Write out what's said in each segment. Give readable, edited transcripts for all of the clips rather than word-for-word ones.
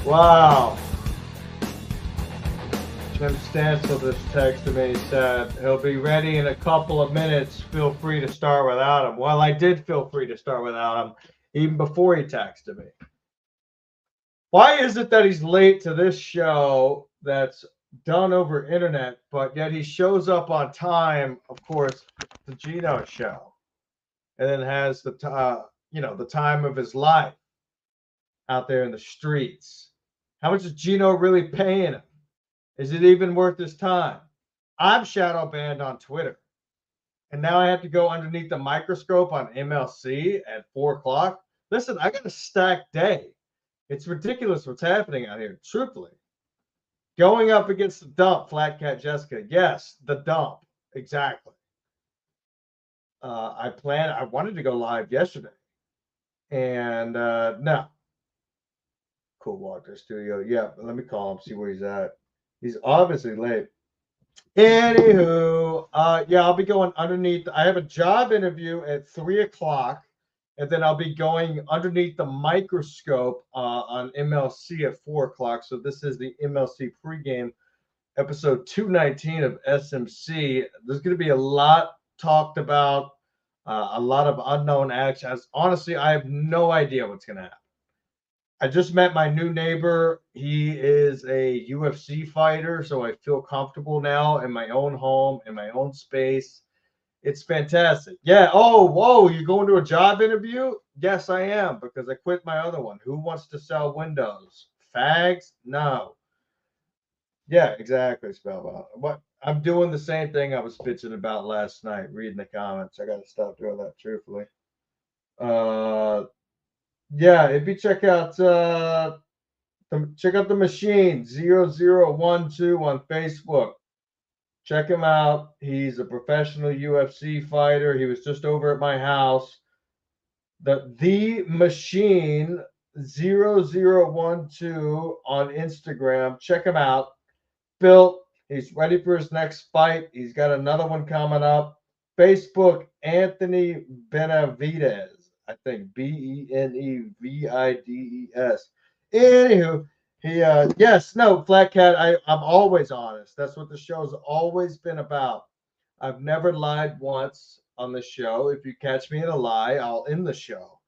Wow. Jim Stansel just texted me. He said he'll be ready in a couple of minutes. Feel free to start without him. Well, I did feel free to start without him even before he texted me. Why is it that he's late to this show that's done over internet, but yet he shows up on time, of course, the Gino show, and then has the the time of his life out there in the streets? How much is Gino really paying him? Is it even worth his time? I'm shadow banned on Twitter, and now I have to go underneath the microscope on MLC at 4 o'clock. Listen, I got a stacked day. It's ridiculous what's happening out here, truthfully. Going up against the dump, Flat Cat Jessica. Yes, the dump. Exactly. I wanted to go live yesterday. And no. Cool Walker Studio. Yeah, let me call him, see where he's at. He's obviously late. Anywho, yeah, I'll be going underneath. I have a job interview at 3 o'clock, and then I'll be going underneath the microscope on MLC at 4 o'clock. So this is the MLC Pregame, episode 219 of SMC. There's going to be a lot talked about, a lot of unknown actions. Honestly, I have no idea what's going to happen. I just met my new neighbor. He is a UFC fighter, so I feel comfortable now in my own home, in my own space. It's fantastic. Yeah. Oh, whoa. You going to a job interview? Yes, I am, because I quit my other one. Who wants to sell windows? Fags? No. Yeah, exactly, Spellbound. What I'm doing the same thing I was bitching about last night, reading the comments. I gotta stop doing that, truthfully. Yeah, if you check out the machine 0012 on Facebook. Check him out. He's a professional UFC fighter. He was just over at my house. The machine 0012 on Instagram. Check him out. Built. He's ready for his next fight. He's got another one coming up. Facebook, Anthony Benavides. I think Benevides. Anywho, yes, no, Flat Cat, I'm always honest. That's what the show's always been about. I've never lied once on the show. If you catch me in a lie, I'll end the show.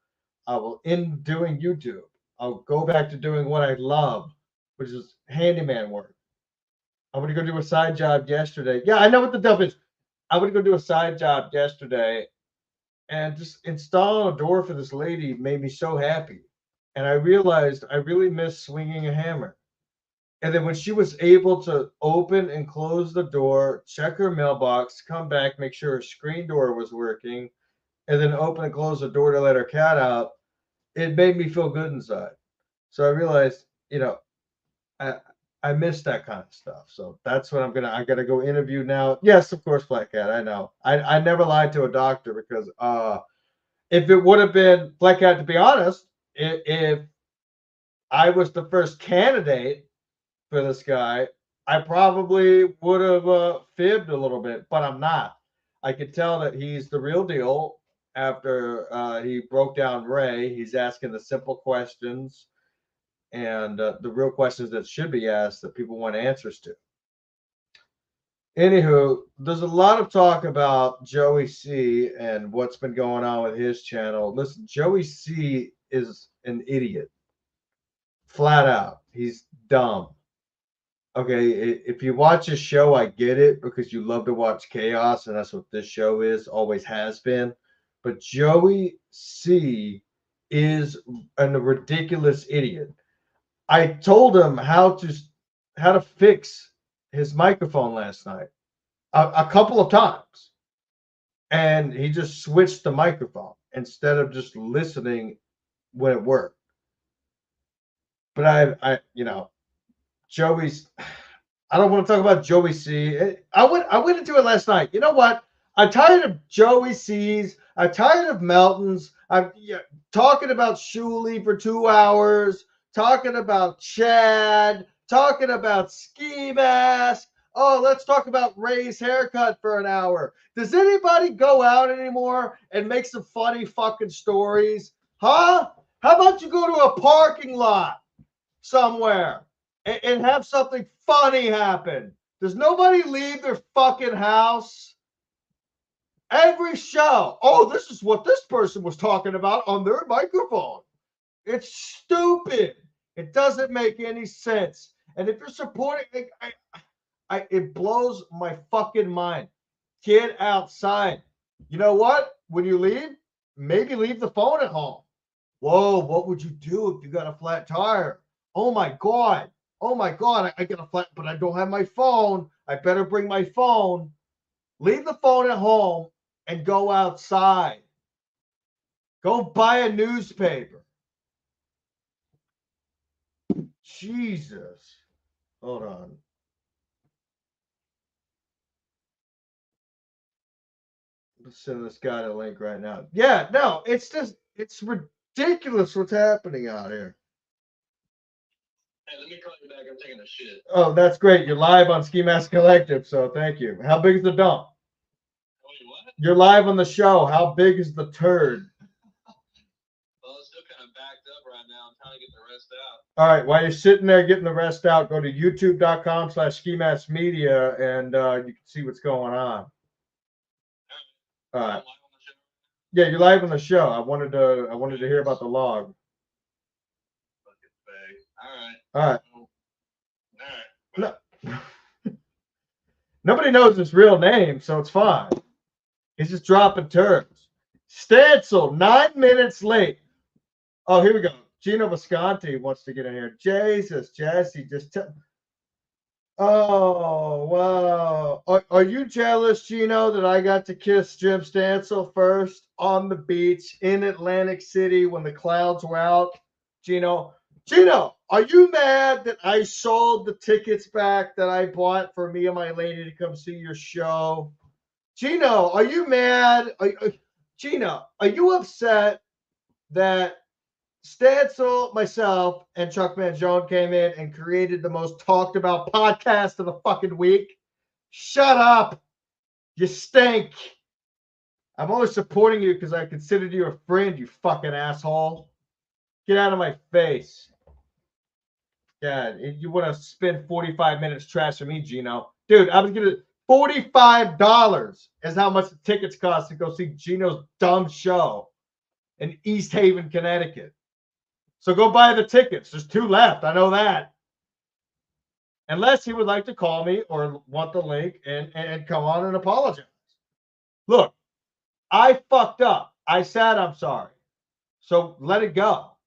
I will end doing YouTube. I'll go back to doing what I love, which is handyman work. I went to go do a side job yesterday. Yeah, I know what the dump is. I went to go do a side job yesterday, and just installing a door for this lady made me so happy. And I realized I really miss swinging a hammer. And then when she was able to open and close the door, check her mailbox, come back, make sure her screen door was working, and then open and close the door to let her cat out, it made me feel good inside. So I realized, I miss that kind of stuff. So that's what I gotta go interview now. Yes, of course, Black Cat. I know. I never lied to a doctor because if it would have been Black Cat, to be honest, if I was the first candidate for this guy, I probably would have fibbed a little bit, but I'm not. I could tell that he's the real deal after he broke down Ray. He's asking the simple questions and the real questions that should be asked that people want answers to. Anywho, there's a lot of talk about Joey C and what's been going on with his channel. Listen, Joey C is an idiot. Flat out. He's dumb. Okay, if you watch his show, I get it because you love to watch chaos, and that's what this show is, always has been. But Joey C is a ridiculous idiot. I told him how to fix his microphone last night a couple of times, and he just switched the microphone instead of just listening when it worked. But Joey's. I don't want to talk about Joey C. I went into it last night. You know what? I'm tired of Joey C's. I'm tired of Melton's. I'm talking about Shuley for 2 hours, talking about Chad, talking about Ski Mask. Oh, let's talk about Ray's haircut for an hour. Does anybody go out anymore and make some funny fucking stories? Huh? How about you go to a parking lot somewhere and have something funny happen? Does nobody leave their fucking house? Every show. Oh, this is what this person was talking about on their microphone. It's stupid. It doesn't make any sense. And if you're supporting, it blows my fucking mind. Get outside. You know what? When you leave, maybe leave the phone at home. Whoa, what would you do if you got a flat tire? Oh my God. Oh my God, I got a flat, but I don't have my phone. I better bring my phone. Leave the phone at home and go outside. Go buy a newspaper. Jesus. Hold on. Let's send this guy a link right now. Yeah, no, it's ridiculous what's happening out here. Hey, let me call you back. I'm taking a shit. Oh, that's great. You're live on Ski Mask Collective, so thank you. How big is the dump? Wait, what? You're live on the show. How big is the turd? Well, it's still kind of backed up right now. I'm trying to get the rest out. All right, while you're sitting there getting the rest out, go to youtube.com/skimaskmedia and you can see what's going on. All right. Yeah, you're live on the show. I wanted to hear about the log. All right. No. Nobody knows his real name, so it's fine. He's just dropping turds. Stancil, 9 minutes late. Oh, here we go. Gino Visconti wants to get in here. Jesus, Jesse, Oh, wow. Are you jealous, Gino, that I got to kiss Jim Stancil first on the beach in Atlantic City when the clouds were out? Gino, are you mad that I sold the tickets back that I bought for me and my lady to come see your show? Gino, are you mad? Gino, are you upset that Stancil, myself, and Chuck Mangione came in and created the most talked about podcast of the fucking week? Shut up. You stink. I'm only supporting you because I considered you a friend, you fucking asshole. Get out of my face. Yeah, you want to spend 45 minutes trashing me, Gino. Dude, I was going to $45 is how much the tickets cost to go see Gino's dumb show in East Haven, Connecticut. So go buy the tickets. There's 2 left. I know that. Unless he would like to call me or want the link and come on and apologize. Look, I fucked up. I said I'm sorry. So let it go.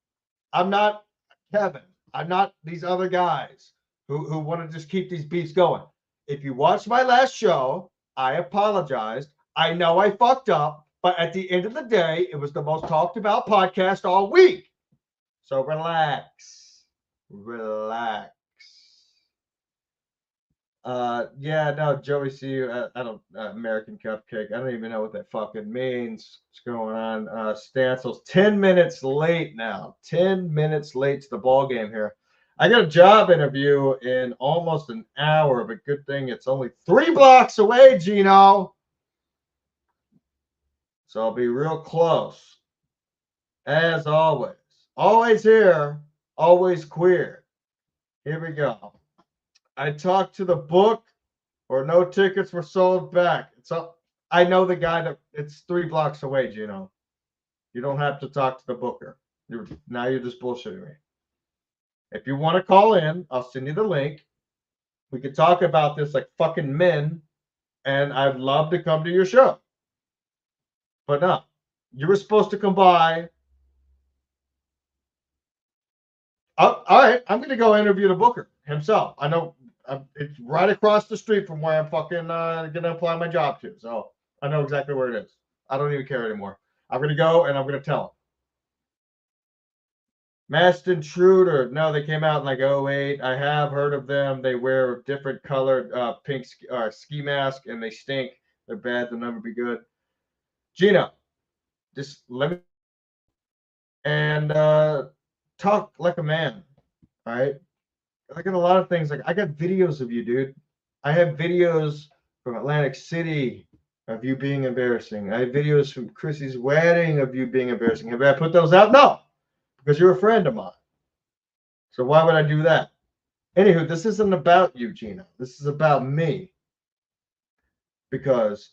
I'm not Kevin. I'm not these other guys who want to just keep these beats going. If you watched my last show, I apologized. I know I fucked up, but at the end of the day, it was the most talked about podcast all week. So relax. Relax. Yeah, no, Joey C. I don't American Cupcake. I don't even know what that fucking means. What's going on? Stancil's 10 minutes late now. 10 minutes late to the ball game here. I got a job interview in almost an hour, but good thing it's only 3 blocks away, Gino. So I'll be real close. As always. Always here, always queer. Here we go. I talked to the book, or no tickets were sold back. I know the guy that it's 3 blocks away, Gino. You don't have to talk to the booker. Now you're just bullshitting me. If you want to call in, I'll send you the link. We could talk about this like fucking men, and I'd love to come to your show. But no, you were supposed to come by. All right, I'm going to go interview the booker himself. I know it's right across the street from where I'm fucking going to apply my job to. So I know exactly where it is. I don't even care anymore. I'm going to go and I'm going to tell him. Masked Intruder. No, they came out in like '08. I have heard of them. They wear different colored pink ski mask and they stink. They're bad. They'll never be good. Gino, just let me and talk like a man. All right. I got a lot of things. Like I got videos of you, dude. I have videos from Atlantic City of you being embarrassing. I have videos from Chrissy's wedding of you being embarrassing. Have I put those out? No, because you're a friend of mine. So why would I do that? Anywho, this isn't about you, Gino. This is about me. Because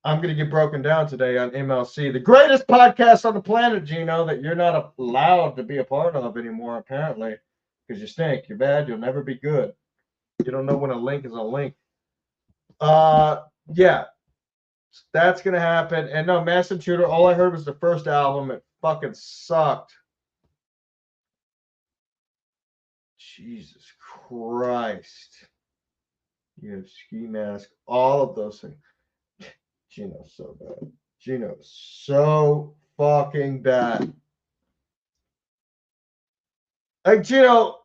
I'm going to get broken down today on MLC, the greatest podcast on the planet, Gino, that you're not allowed to be a part of anymore, apparently, because you stink. You're bad. You'll never be good. You don't know when a link is a link. Yeah, that's going to happen. And no, Masked Intruder, all I heard was the first album. It fucking sucked. Jesus Christ. You have ski mask, all of those things. Gino's so bad. Gino's so fucking bad. Like, Gino,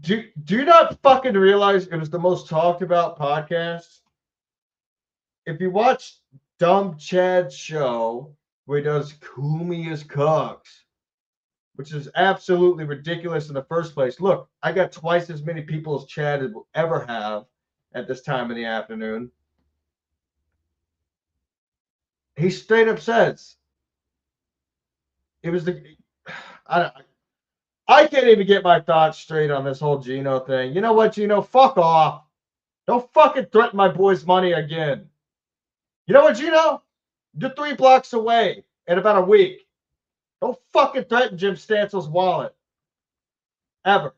do you not fucking realize it was the most talked about podcast? If you watch Dumb Chad's show, where he does Kumi's Cooks, which is absolutely ridiculous in the first place. Look, I got twice as many people as Chad will ever have at this time in the afternoon. He straight up says it was I can't even get my thoughts straight on this whole Gino thing. You know what, Gino? Fuck off. Don't fucking threaten my boy's money again. You know what, Gino? You're 3 blocks away in about a week. Don't fucking threaten Jim Stansel's wallet. Ever.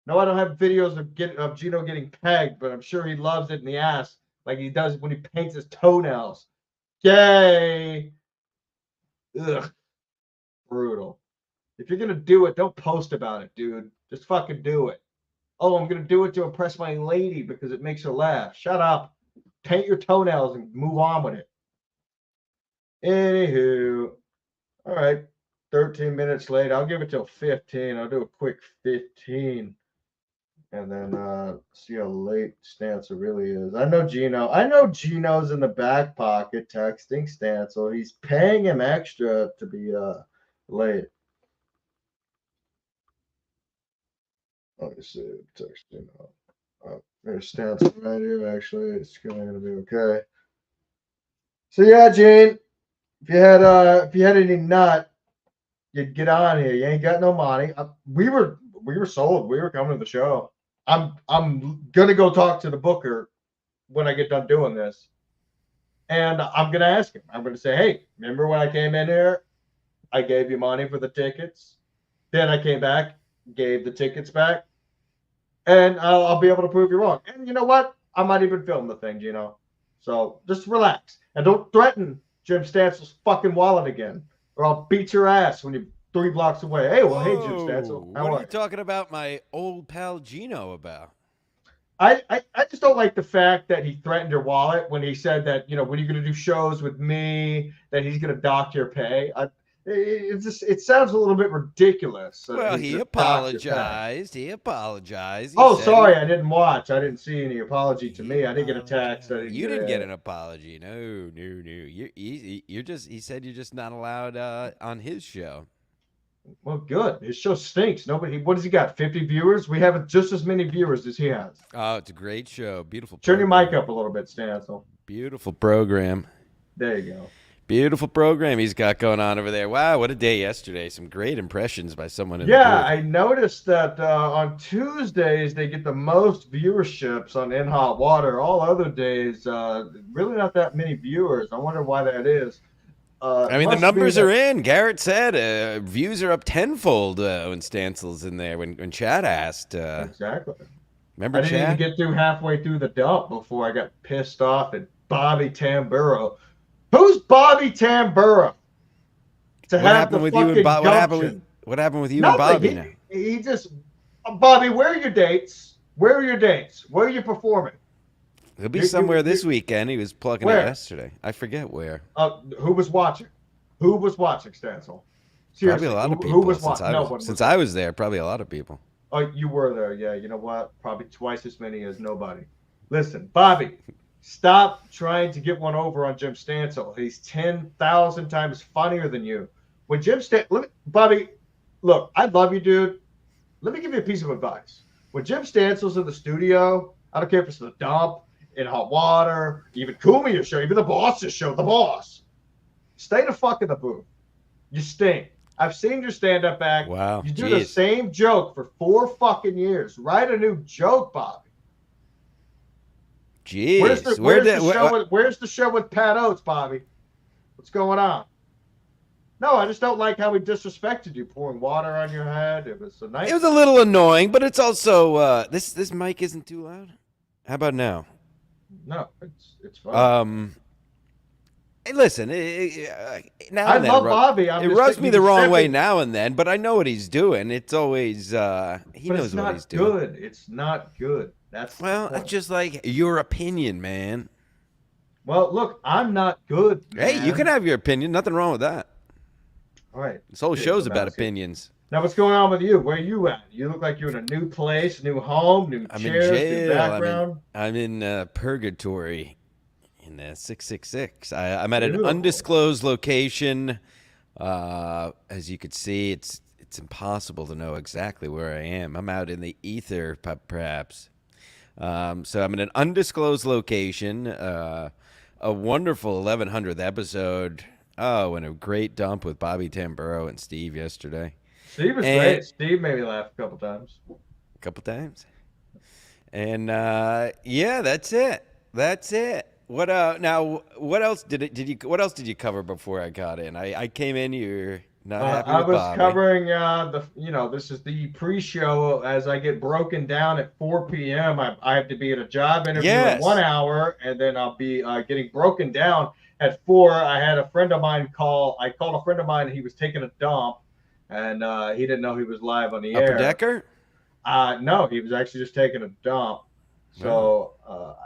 No, I don't have videos of Gino getting pegged, but I'm sure he loves it in the ass like he does when he paints his toenails. Yay. Ugh. Brutal. If you're going to do it, don't post about it, dude. Just fucking do it. Oh, I'm going to do it to impress my lady because it makes her laugh. Shut up. Paint your toenails and move on with it. Anywho. All right. 13 minutes late. I'll give it till 15. I'll do a quick 15. And then see how late Stancil really is. I know Gino's in the back pocket texting Stancil. He's paying him extra to be late. Let me see. Texting. There's Stancil right here, actually. It's going to be okay. So yeah, Gene, if you had any nut, you'd get on here. You ain't got no money. We were sold. We were coming to the show. I'm gonna go talk to the booker when I get done doing this, and I'm gonna ask him. I'm gonna say, hey, remember when I came in here? I gave you money for the tickets. Then I came back, gave the tickets back, and I'll be able to prove you wrong. And you know what? I might even film the thing, Gino. So just relax and don't threaten Jim Stansel's fucking wallet again, or I'll beat your ass when you. 3 blocks away. Hey, well, hey, Jim Stancil. What are you talking about my old pal Gino about? I just don't like the fact that he threatened your wallet when he said that, when you're going to do shows with me, that he's going to dock your pay. It sounds a little bit ridiculous. Well, he apologized. He apologized. Sorry, I didn't watch. I didn't see any apology to me. I didn't get a text. You didn't get an apology. No. He said you're just not allowed on his show. Well, good. His show stinks. What has he got? 50 viewers? We have just as many viewers as he has. Oh, it's a great show. Beautiful. Turn your mic up a little bit, Stancil. Beautiful program. There you go. Beautiful program he's got going on over there. Wow, what a day yesterday. Some great impressions by someone in the booth. I noticed that on Tuesdays they get the most viewerships on In Hot Water. All other days, really not that many viewers. I wonder why that is. The numbers are in. Garrett said views are up tenfold when Stansel's in there. When Chad asked. Exactly. Remember I didn't even get through halfway through the dump before I got pissed off at Bobby Tamburo. Who's Bobby Tamburo? What happened with you and Bobby? What happened with you and Bobby now? He just, Bobby, where are your dates? Where are you performing? He'll be somewhere this weekend. He was plugging it yesterday. I forget where. Who was watching? Stancil? Seriously, Probably a lot of who people was since watching? No one since was. I was there. Probably a lot of people. Oh, you were there. Yeah, you know what? Probably twice as many as nobody. Listen, Bobby, stop trying to get one over on Jim Stansel. He's 10,000 times funnier than you. When Bobby, look, I love you, dude. Let me give you a piece of advice. When Jim Stansel's in the studio, I don't care if it's the dump, in hot water, even Kumia's show, even the boss's show, the boss. Stay the fuck in the booth. You stink. I've seen your stand-up act. Wow. You do the same joke for 4 fucking years. Write a new joke, Bobby. Jeez. Where's the show with Pat Oates, Bobby? What's going on? No, I just don't like how he disrespected you, pouring water on your head. It was a nice. It was a little annoying, but it's also this mic isn't too loud. How about now? No, it's fine. Hey, listen, now I and then love Bobby. it rubs me the wrong way now and then, but I know what he's doing. It's always he knows what he's doing. It's not good. That's that's just like your opinion, man. Well, look, I'm not good. Hey, man. you can have your opinion. Nothing wrong with that. All right. This whole show's about opinions. Now, what's going on with you? Where are you at? You look like you're in a new place, new home, new chairs, new background. I'm in purgatory in 666. I'm at an undisclosed location. As you could see, it's impossible to know exactly where I am. I'm out in the ether, perhaps. So I'm in an undisclosed location. A wonderful 1100th episode. Oh, and a great dump with Bobby Tamburo and Steve yesterday. Steve was great. Steve made me laugh a couple times. And yeah, that's it. What now? What else did you cover before I got in? I came in. You're not happy with Bobby. I was covering this is the pre-show. As I get broken down at 4 p.m., I have to be at a job interview in 1 hour, and then I'll be getting broken down at 4. I had a friend of mine call. I called a friend of mine. He was taking a dump, and he didn't know he was live on the air. Upper Decker? No, he was actually just taking a dump. So,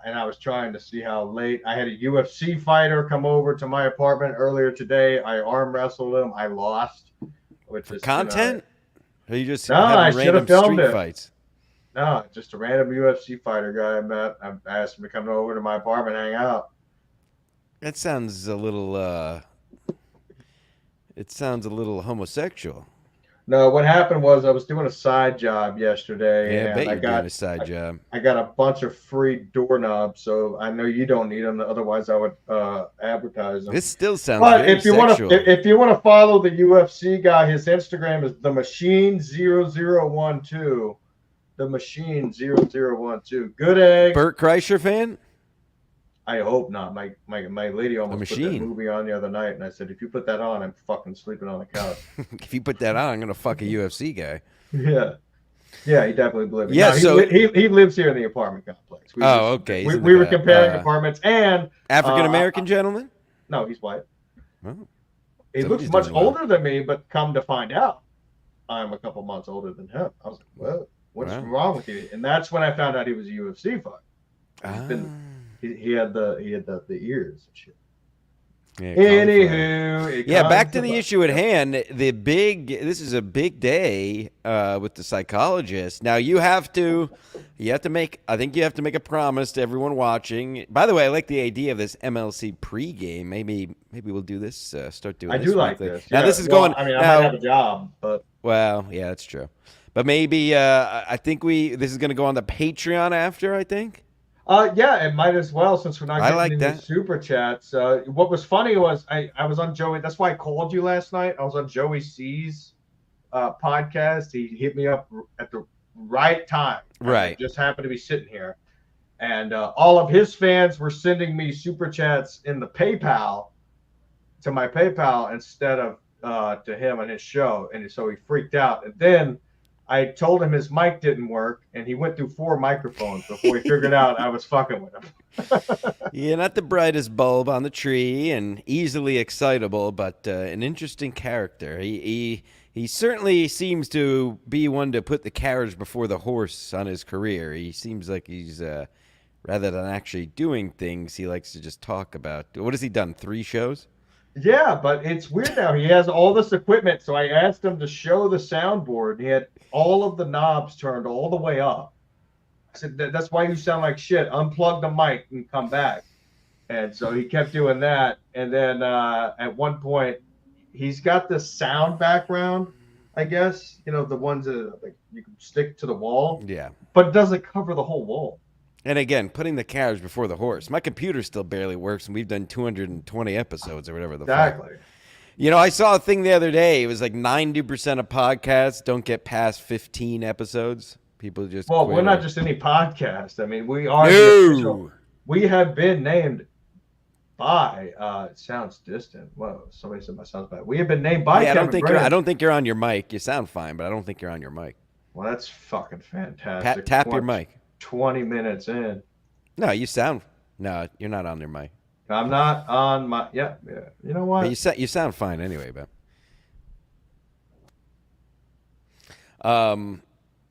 and I was trying to see how late. I had a UFC fighter come over to my apartment earlier today. I arm wrestled him. I lost. Which is content? Or you just I should have filmed street it. Fights? No, just a random UFC fighter guy I met. I asked him to come over to my apartment and hang out. That sounds a little. It sounds a little homosexual. No, what happened was I was doing a side job yesterday. Yeah, I bet and you're doing a side job. I got a bunch of free doorknobs, so I know you don't need them. Otherwise, I would advertise them. This still sounds But very sexual. if you want to follow the UFC guy, his Instagram is the Machine 0012. The Machine 0012. Good egg. Bert Kreischer fan? I hope not. My lady almost put that movie on the other night, and I said, if you put that on, I'm fucking sleeping on the couch. If you put that on, I'm gonna fuck a UFC guy. Yeah, he definitely believed it. Yeah, no, so he lives here in the apartment complex. Okay. We were comparing apartments and African American gentleman. No, he's white. Oh, he looks much older than me, but come to find out, I'm a couple months older than him. I was like, well, what's wrong with you? And that's when I found out he was a UFC fighter. He had the ears and shit. Yeah, Anywho, back to the issue at hand. This is a big day with the psychologist. Now you have to make a promise to everyone watching. By the way, I like the idea of this MLC pregame. Maybe we'll do this. Start doing. I this do like weekly. this. Now this is going. I mean, I might have a job, but yeah, that's true. But maybe I think this is going to go on the Patreon after. I think. Yeah, it might as well since we're not getting any super chats. What was funny was I was on Joey. That's why I called you last night. I was on Joey C's podcast. He hit me up at the right time. Right. I just happened to be sitting here, and all of his fans were sending me super chats in the PayPal to my PayPal instead of to him on his show, and so he freaked out. And then I told him his mic didn't work, and he went through 4 microphones before he figured out I was fucking with him. Yeah, not the brightest bulb on the tree, and easily excitable, but an interesting character. He certainly seems to be one to put the carriage before the horse on his career. He seems like he's rather than actually doing things, he likes to just talk about. What has he done? 3 shows? Yeah, but it's weird now. He has all this equipment, so I asked him to show the soundboard. He had all of the knobs turned all the way up. I said, That's why you sound like shit. Unplug the mic and come back." And so he kept doing that. And then at one point, he's got this sound background, I guess, the ones that like you can stick to the wall, Yeah. but it doesn't cover the whole wall. And again, putting the carriage before the horse. My computer still barely works, and we've done 220 episodes or whatever the fuck. Exactly. I saw a thing the other day. It was like 90% of podcasts don't get past 15 episodes. People just Well, quit we're not it. just any podcast. I mean, we are the No. official. We have been named by. It sounds distant. Whoa! Somebody said my sounds bad. We have been named by. Yeah, I Kevin don't think Graham. I don't think you're on your mic. You sound fine, but I don't think you're on your mic. Well, that's fucking fantastic. Tap your mic. 20 minutes in. No, you sound. No, you're not on your mic. I'm not on my. Yeah. You know what? But you sound fine anyway, but.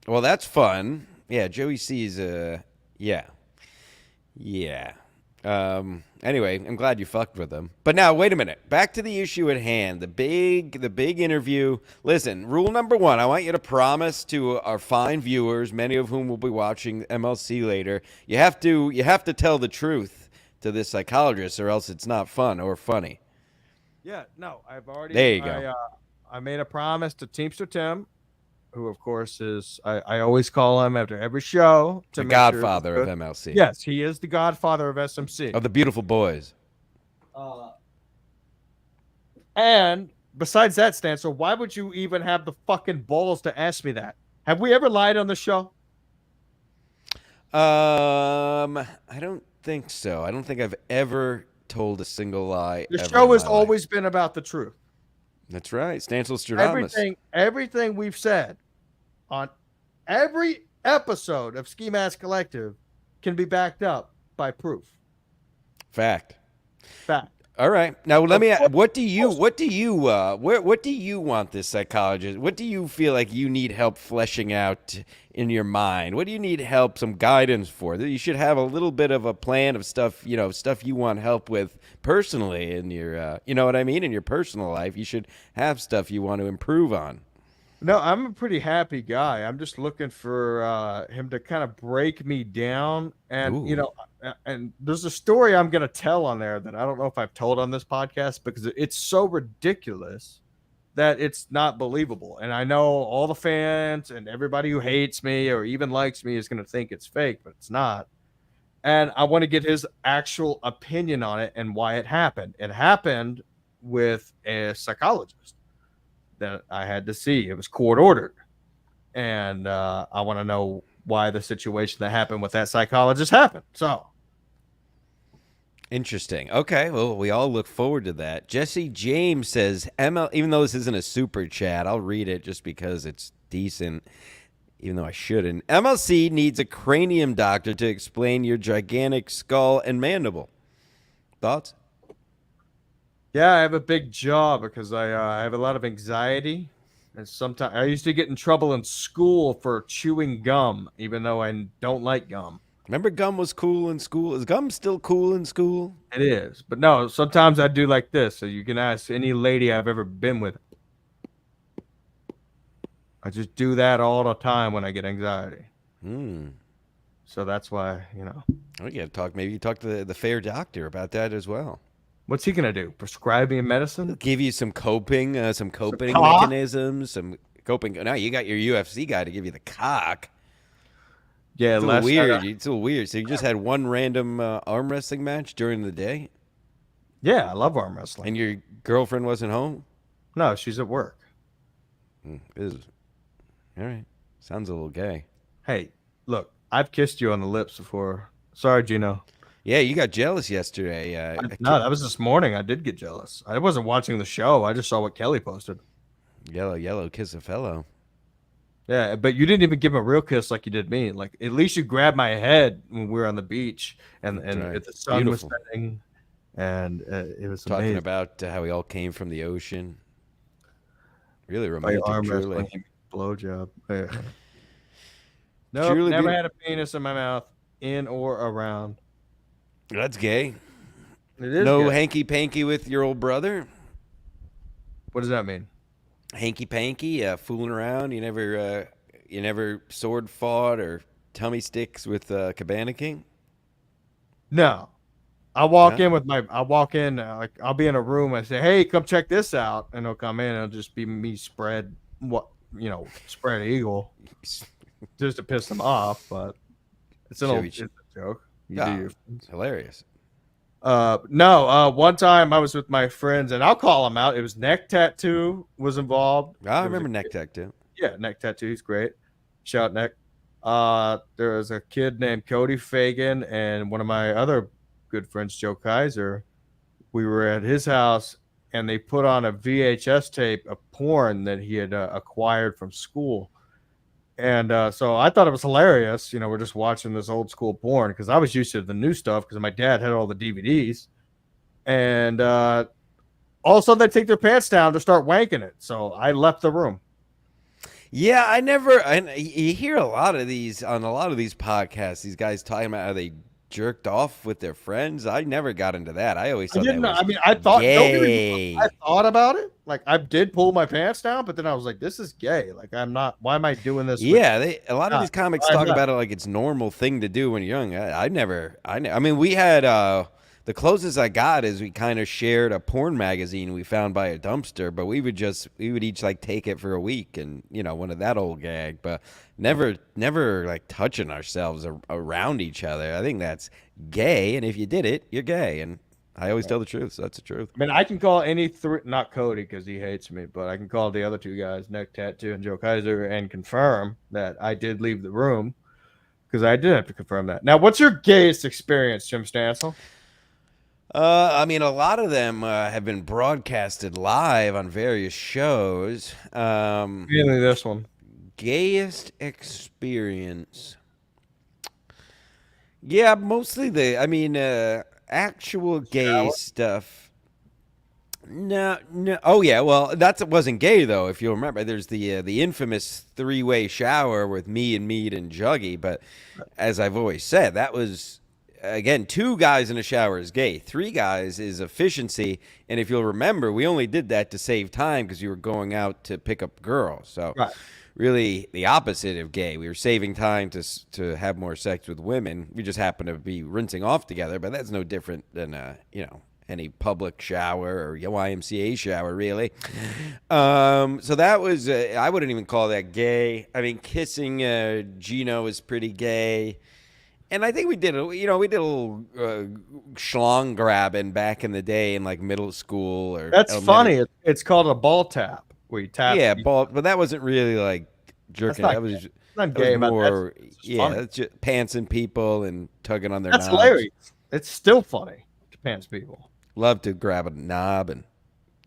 Well, that's fun. Yeah, Joey C's. Yeah. Anyway, I'm glad you fucked with him. But now, wait a minute. Back to the issue at hand. The big interview. Listen, rule number 1. I want you to promise to our fine viewers, many of whom will be watching MLC later. You have to tell the truth to this psychologist, or else it's not fun or funny. Yeah, no, I've already. There you go. I made a promise to Teamster Tim, who of course is I always call him after every show. The godfather of MLC. Yes, he is the godfather of SMC. Of the beautiful boys. And besides that, Stan, so why would you even have the fucking balls to ask me that? Have we ever lied on the show? I don't think so. I don't think I've ever told a single lie. The ever show in has my life. always been about the truth. That's right. Stanislas Everything we've said on every episode of Ski Mask Collective can be backed up by proof. Fact. Fact. All right. Now let me ask, what do you want this psychologist? What do you feel like you need help fleshing out in your mind? What do you need help, some guidance for? You should have a little bit of a plan of stuff you want help with personally in your you know what I mean, in your personal life. You should have stuff you want to improve on. No, I'm a pretty happy guy. I'm just looking for him to kind of break me down. And, Ooh. And there's a story I'm going to tell on there that I don't know if I've told on this podcast because it's so ridiculous that it's not believable. And I know all the fans and everybody who hates me or even likes me is going to think it's fake, but it's not. And I want to get his actual opinion on it and why it happened. It happened with a psychologist that I had to see. It was court ordered. And I want to know why the situation that happened with that psychologist happened. So. Interesting. Okay, well, we all look forward to that. Jesse James says, even though this isn't a super chat, I'll read it just because it's decent, even though I shouldn't. MLC needs a cranium doctor to explain your gigantic skull and mandible. Thoughts? Yeah, I have a big jaw because I have a lot of anxiety. And sometimes I used to get in trouble in school for chewing gum, even though I don't like gum. Remember gum was cool in school? Is gum still cool in school? It is. But no, sometimes I do like this. So you can ask any lady I've ever been with. I just do that all the time when I get anxiety. So that's why, Oh, you got to maybe talk to the fair doctor about that as well. What's he going to do? Prescribe me medicine? Give you some coping mechanisms, some coping. No, you got your UFC guy to give you the cock. Yeah, it's a little weird. It's a little weird. So you just had one random arm wrestling match during the day? Yeah, I love arm wrestling. And your girlfriend wasn't home? No, she's at work. All right. Sounds a little gay. Hey, look, I've kissed you on the lips before. Sorry, Gino. Yeah, you got jealous yesterday. No, that was this morning. I did get jealous. I wasn't watching the show. I just saw what Kelly posted. Yellow, kiss a fellow. Yeah, but you didn't even give him a real kiss like you did me. Like, at least you grabbed my head when we were on the beach and right. the sun Beautiful. was setting, and it was talking amazing. about how we all came from the ocean. Really romantic, arm truly. wrestling, blowjob. Yeah. No, nope, never had a penis in my mouth, in or around. That's gay. It is No good. hanky panky with your old brother. What does that mean? Hanky panky, fooling around. You never sword fought or tummy sticks with Cabana King. No. I walk in, like I'll be in a room. I say, "Hey, come check this out," and he'll come in. And it'll just be me spread spread eagle, just to piss them off. But it's a joke. It's hilarious. No. One time I was with my friends, and I'll call him out. It was Neck Tattoo was involved. I remember Neck Tattoo. Yeah, Neck Tattoo. He's great. Shout Neck. There was a kid named Cody Fagan, and one of my other good friends, Joe Kaiser. We were at his house, and they put on a VHS tape of porn that he had acquired from school. And so I thought it was hilarious. We're just watching this old school porn because I was used to the new stuff because my dad had all the DVDs. And all of a sudden they take their pants down to start wanking it. So I left the room. Yeah, you hear a lot of these on a lot of these podcasts, these guys talking about how they jerked off with their friends. I never got into that. I always thought I thought gay. I thought about it. Like I did pull my pants down, but then I was like, this is gay. Like I'm not, why am I doing this? Yeah, a lot of these comics talk about it like it's a normal thing to do when you're young. I mean, we had the closest I got is we kind of shared a porn magazine we found by a dumpster, but we would each like take it for a week and one of that old gag, but never like touching ourselves around each other. I think that's gay, and if you did it, you're gay, and I always tell the truth, so that's the truth. I mean, I can call any three, not Cody because he hates me, but I can call the other two guys, Neck Tattoo and Joe Kaiser, and confirm that I did leave the room because I did have to confirm that. Now, what's your gayest experience, Jim Stansel? I mean, a lot of them have been broadcasted live on various shows. Mainly this one. Gayest experience. Yeah, mostly actual gay stuff. No. Oh yeah, well, it wasn't gay though. If you remember, there's the infamous 3-way shower with me and Mead and Juggy. But as I've always said, that was. Again, 2 guys in a shower is gay. 3 guys is efficiency. And if you'll remember, we only did that to save time because you were going out to pick up girls. So really the opposite of gay. We were saving time to have more sex with women. We just happened to be rinsing off together, but that's no different than, any public shower or YMCA shower, really. So that was, I wouldn't even call that gay. I mean, kissing Gino is pretty gay. And I think we did a little schlong grabbing back in the day in like middle school or. That's funny. It's called a ball tap where you tap. Yeah, but that wasn't really like jerking. That was not gay. More, that's just pantsing people and tugging on their. That's knobs. hilarious. It's still funny to pants people. Love to grab a knob and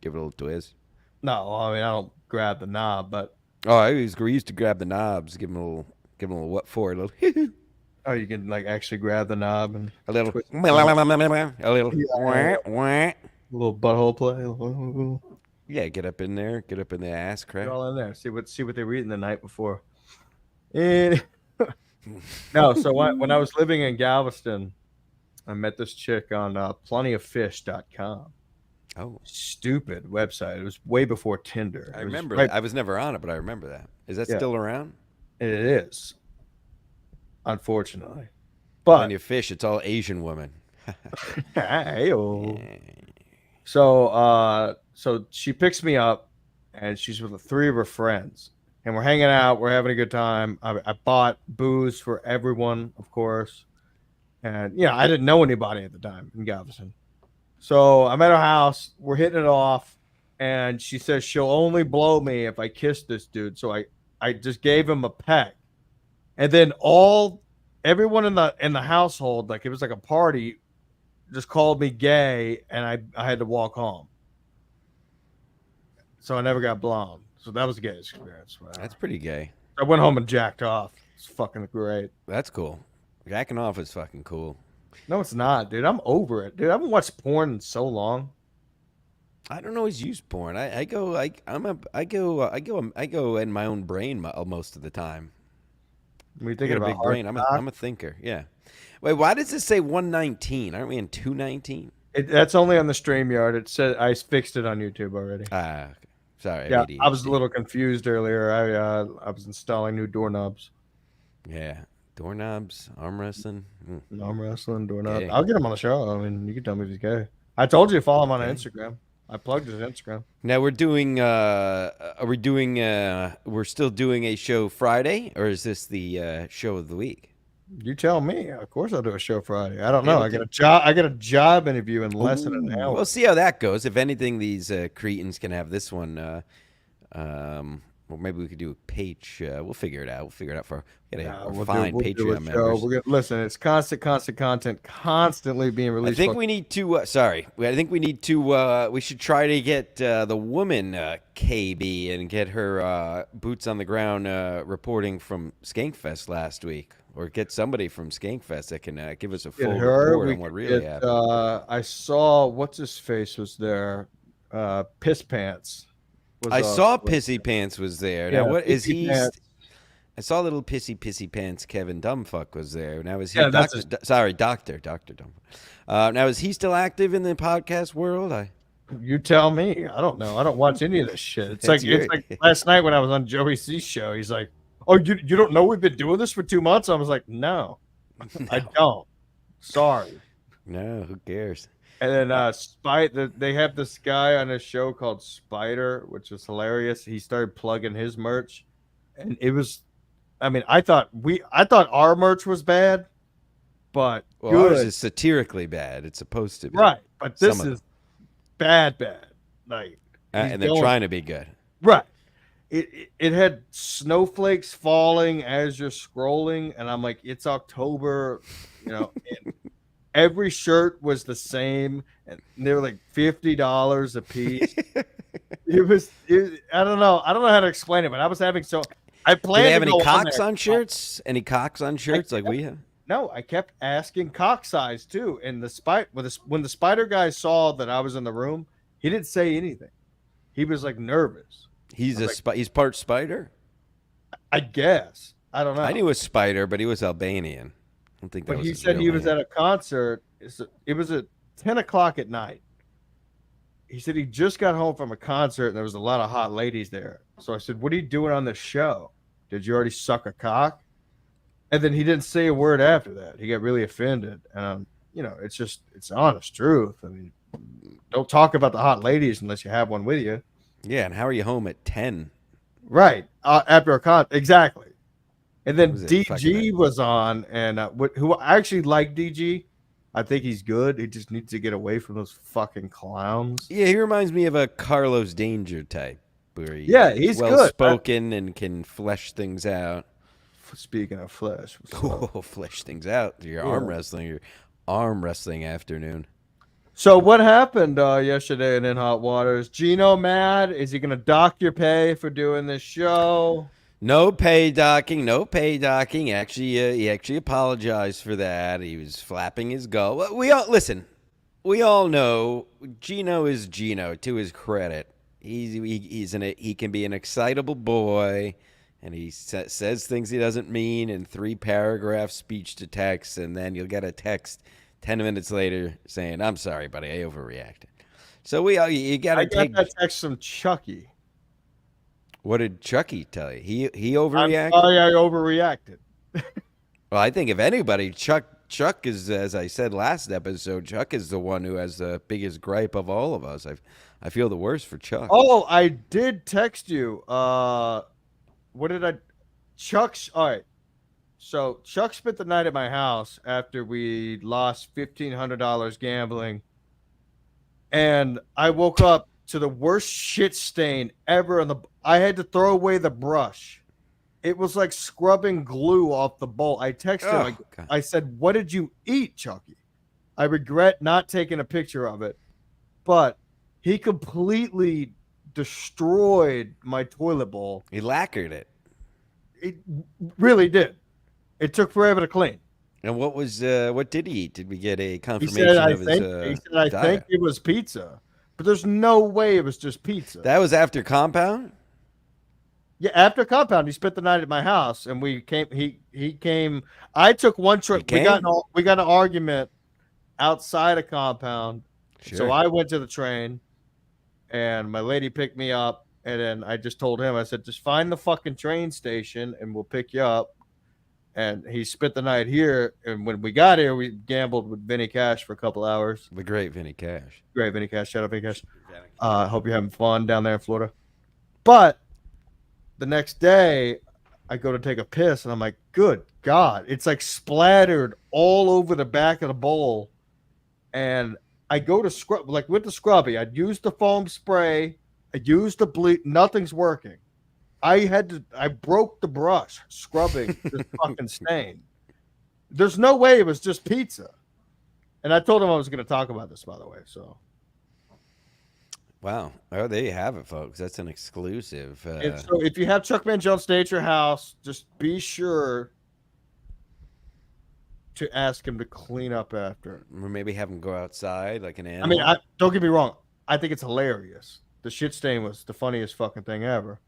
give it a little twist. No, I mean I don't grab the knob, but we used to grab the knobs, give them a little what for, a little. Oh, you can like actually grab the knob and a little butthole play. Yeah, get up in the ass crack. Get all in there. See what they were eating the night before. And no, so when I was living in Galveston, I met this chick on plentyoffish.com. Oh, stupid website. It was way before Tinder. I remember. I was never on it, but I remember that. Is that still around? It is. Unfortunately, but when you fish, it's all Asian women. Hey-o. So she picks me up, and she's with 3 of her friends, and we're hanging out. We're having a good time. I bought booze for everyone, of course, and I didn't know anybody at the time in Galveston. So I'm at her house. We're hitting it off, and she says she'll only blow me if I kiss this dude. So I just gave him a peck. And then everyone in the household, like it was like a party, just called me gay, and I had to walk home. So I never got blown. So that was a gay experience. That's pretty gay. I went home and jacked off. It's fucking great. That's cool. Jacking off is fucking cool. No, it's not, dude. I'm over it, dude. I haven't watched porn in so long. I don't always use porn. I go in my own brain most of the time. We thinking about brain. I'm a thinker. Yeah. Wait, why does it say 119? Aren't we in 219? That's only on the StreamYard. It said I fixed it on YouTube already. Okay. Sorry. Yeah, I was a ADHD. little confused earlier. I was installing new doorknobs. Yeah. Doorknobs, arm wrestling. Arm wrestling, doorknobs. Okay. I'll get him on the show. I mean, you can tell me if he's gay. I told you to follow him on Okay. Instagram. I plugged his Instagram. Now we're doing. Are we doing? We're still doing a show Friday, or is this the show of the week? You tell me. Of course, I'll do a show Friday. I don't Yeah, know. we'll I got a job. I got a job interview in less than an hour. We'll see how that goes. If anything, these cretins can have this one. Or maybe we could do a page. We'll figure it out. We'll figure it out for We'll fine do a Patreon show. members. Listen, it's constant content, constantly being I released. think we need to. Sorry, I think we need to. We should try to get the woman KB and get her boots on the ground reporting from Skankfest last week, or get somebody from Skankfest that can give us a full report on what really happened. I saw what's his face was there. Piss Pants. I saw Pissy Pants was there. Now, Yeah, what is Pissy he? Pants. I saw little Pissy Pants. Kevin Dumbfuck was there. Now is he? Yeah, that's Doctor Dumbfuck. Now is he still active in the podcast world? You tell me. I don't know. I don't watch any of this shit. It's That's like last night when I was on Joey C's show. He's like, "Oh, you don't know we've been doing this for 2 months?" I was like, "No, I don't. Sorry." No, who cares? And then they have this guy on a show called Spider, which was hilarious. He started plugging his merch, and it was. I mean, I thought our merch was bad, but Well, good. ours is satirically bad. It's supposed to be Right, but this Some of is bad. Like, and they're trying to be good. right. It had snowflakes falling as you're scrolling, and I'm like, it's October, and every shirt was the same, and they were like $50 a piece. I don't know how to explain it, but I was having I Do planned they have to any go on cocks there. on shirts? Any cocks on shirts like we have? No, I kept asking cock size too, and when the Spider guy saw that I was in the room, he didn't say anything. He was like nervous. He's he's part spider. I guess. I don't know. I knew a spider, but he was Albanian. I don't think that But was he his said real he was name. at a concert. It was at 10 o'clock at night. He said he just got home from a concert and there was a lot of hot ladies there. So I said, "What are you doing on the show? Did you already suck a cock?" And then he didn't say a word after that. He got really offended. And, it's honest truth. I mean, don't talk about the hot ladies unless you have one with you. Yeah, and how are you home at 10? Right. After a concert. Exactly. And then Was it DG fucking- was on, and who I actually like DG. I think he's good. He just needs to get away from those fucking clowns. Yeah, he reminds me of a Carlos Danger type. Where He's good. well spoken and can flesh things out. Speaking of flesh, Oh, flesh things out. Your arm wrestling afternoon. so what happened yesterday in Hot Waters? Gino mad? Is he gonna dock your pay for doing this show? No pay docking. Actually, he actually apologized for that. He was flapping his gull. Well, we all know Gino is Gino. To his credit, he can be an excitable boy, and he says things he doesn't mean in 3-paragraph speech to text, and then you'll get a text 10 minutes later saying, "I'm sorry, buddy, I overreacted." So you got I to got take. that text from Chucky. What did Chucky tell you? He overreacted. I'm sorry, I overreacted. Well, I think if anybody, Chuck is, as I said last episode, Chuck is the one who has the biggest gripe of all of us. I feel the worst for Chuck. Oh, I did text you. What did I? Chuck's all right. So Chuck spent the night at my house after we lost $1,500 gambling, and I woke up to the worst shit stain ever. I had to throw away the brush. It was like scrubbing glue off the bowl. I texted him. God. I said, "What did you eat, Chucky?" I regret not taking a picture of it, but he completely destroyed my toilet bowl. He lacquered it. It really did. It took forever to clean. And what did he eat? Did we get a He confirmation said, of I his think diet? it was pizza, but there's no way it was just pizza. That was after Compound? Yeah, after Compound, he spent the night at my house, and we came. He came. I took one trip. He We got came? we got an argument outside of Compound, Sure. So I went to the train, and my lady picked me up, and then I just told him, I said, just find the fucking train station, and we'll pick you up. And he spent the night here, and when we got here, we gambled with Vinny Cash for a couple hours. The great Vinny Cash. Great Vinny Cash. Shout out Vinny Cash. Hope you're having fun down there in Florida. But the next day, I go to take a piss, and I'm like, good God. It's like splattered all over the back of the bowl. And I go to scrub, like with the scrubby. I'd use the foam spray. I used the bleach. Nothing's working. I broke the brush scrubbing this fucking stain. There's no way it was just pizza. And I told him I was going to talk about this, by the way. So, wow. Oh, there you have it, folks. That's an exclusive. so if you have Chuck Mangione stay at your house, just be sure to ask him to clean up after. Or maybe have him go outside like an animal. I mean, don't get me wrong. I think it's hilarious. The shit stain was the funniest fucking thing ever.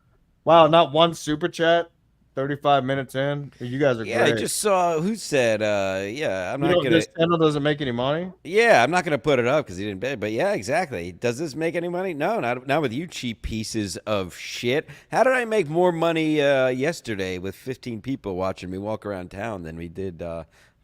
Wow, not one super chat. 35 minutes in. You guys are great. I just saw who said, I'm not gonna. This channel doesn't make any money. Yeah, I'm not gonna put it up because he didn't bid. But yeah, exactly. Does this make any money? No, not with you cheap pieces of shit. How did I make more money yesterday with 15 people watching me walk around town than we did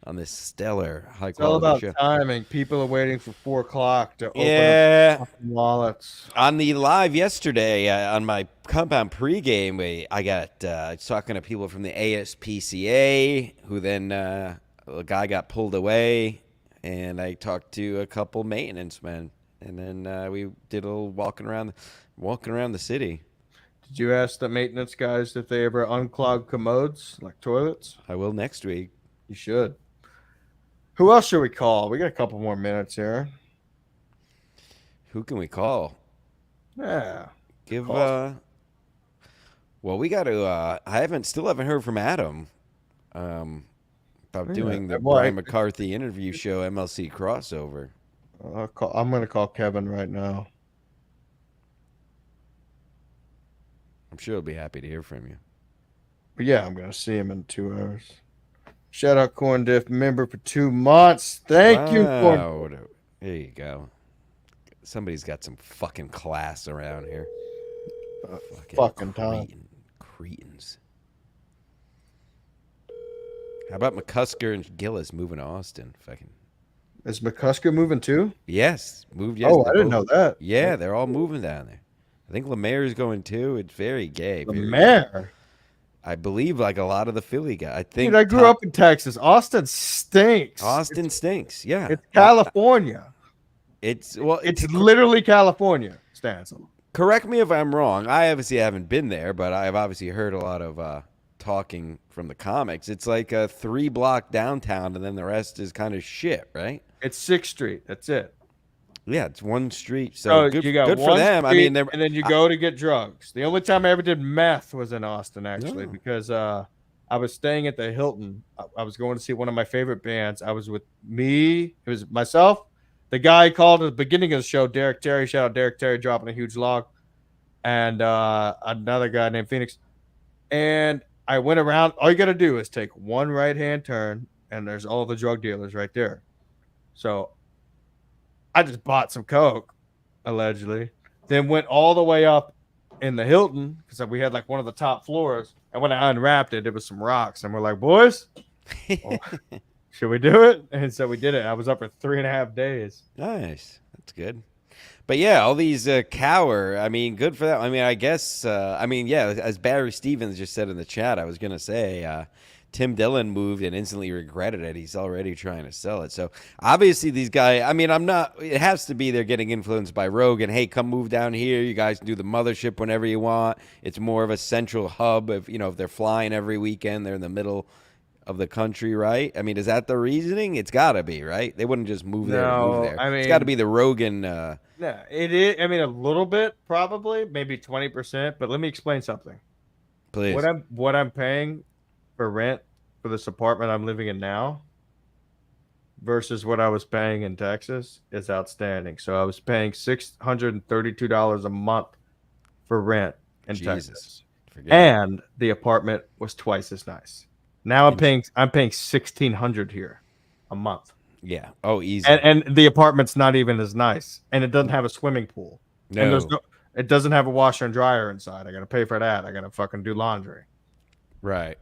on this stellar high It's all quality about show? timing. People are waiting for 4 o'clock to open Yeah. up fucking wallets. On the live yesterday on my compound pregame, I got talking to people from the ASPCA, who then a guy got pulled away, and I talked to a couple maintenance men, and then we did a little walking around the city. Did you ask the maintenance guys if they ever unclog commodes like toilets? I will next week. You should. Who else should we call? We got a couple more minutes here. Who can we call? Yeah. Give Call. well, we got to. I still haven't heard from Adam about doing the well, Brian McCarthy interview show MLC crossover. I'm going to call Kevin right now. I'm sure he'll be happy to hear from you. But yeah, I'm going to see him in 2 hours. Shout out Corn Diff member for 2 months. Thank you, Corn. Wow. There you go. Somebody's got some fucking class around here. Fucking time. Cretins. How about McCusker and Gillis moving to Austin? Fucking. Is McCusker moving too? Yes, moved yesterday. Oh, I didn't know that. Yeah, they're all moving down there. I think Lemaire's going too. It's very gay. Lemaire. I believe like a lot of the Philly guys. I think. Dude, I grew up in Texas. Austin stinks. Austin stinks. Yeah, It's California. It's literally California, Stancil. Correct me if I'm wrong. I obviously haven't been there, but I've obviously heard a lot of talking from the comics. It's like a 3-block downtown, and then the rest is kind of shit, right? It's 6th Street. That's it. Yeah, it's one street. So good, you got good for one them. I street, mean, and then you go to get drugs. The only time I ever did meth was in Austin, actually, because I was staying at the Hilton. I was going to see one of my favorite bands. I was with me. It was myself. The guy called at the beginning of the show, Derek Terry. Shout out Derek Terry dropping a huge log. And another guy named Phoenix. And I went around. All you got to do is take one right-hand turn, and there's all the drug dealers right there. So I just bought some coke, allegedly. Then went all the way up in the Hilton, because we had like one of the top floors. And when I unwrapped it, it was some rocks. And we're like, boys, should we do it? And so we did it. I was up for 3.5 days. Nice. That's good. But yeah, all these cower. I mean, good for them. I mean, I guess. As Barry Stevens just said in the chat, I was gonna say, Tim Dillon moved and instantly regretted it. He's already trying to sell it. So obviously, these guys. I mean, I'm not. It has to be they're getting influenced by Rogan. Hey, come move down here. You guys can do the mothership whenever you want. It's more of a central hub. If they're flying every weekend, they're in the middle of the country, right? I mean, is that the reasoning? It's got to be, right? They wouldn't just move there and move there. I mean, it's got to be the Rogan. Yeah, it is. I mean, a little bit, probably, maybe 20%. But let me explain something. Please. What I'm paying for rent for this apartment I'm living in now versus what I was paying in Texas is outstanding. So I was paying $632 a month for rent in Texas, and the apartment was twice as nice. Now I'm paying $1,600 here a month. Yeah. Oh, easy. And the apartment's not even as nice, and it doesn't have a swimming pool. And No. it doesn't have a washer and dryer inside. I got to pay for that. I got to fucking do laundry. Right.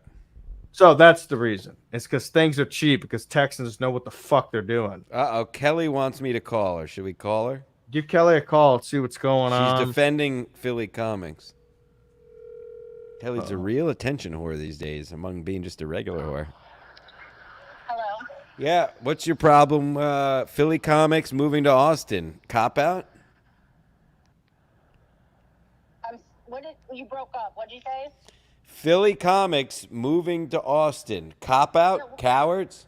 So that's the reason. It's because things are cheap because Texans know what the fuck they're doing. Uh-oh. Kelly wants me to call her. Should we call her? Give Kelly a call and see what's going on. She's defending Philly comics. Kelly's a real attention whore these days, among being just a regular whore. Hello. Yeah, what's your problem? Philly comics moving to Austin. Cop out? You broke up? What'd you say? Philly comics moving to Austin. Cop out? Cowards?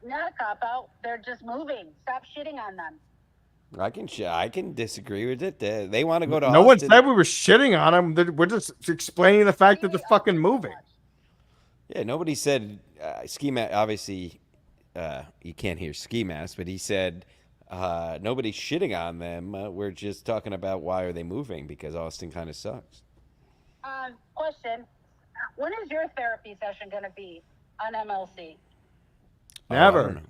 Not a cop out. They're just moving. Stop shitting on them. I can disagree with it. They want to go to No Austin. one said we were shitting on them. We're just explaining the fact that they're fucking moving. Yeah, nobody said ski mask. Obviously, you can't hear ski mask, but he said nobody's shitting on them. We're just talking about why are they moving, because Austin kind of sucks. Question. When is your therapy session going to be on MLC? Never. I don't know.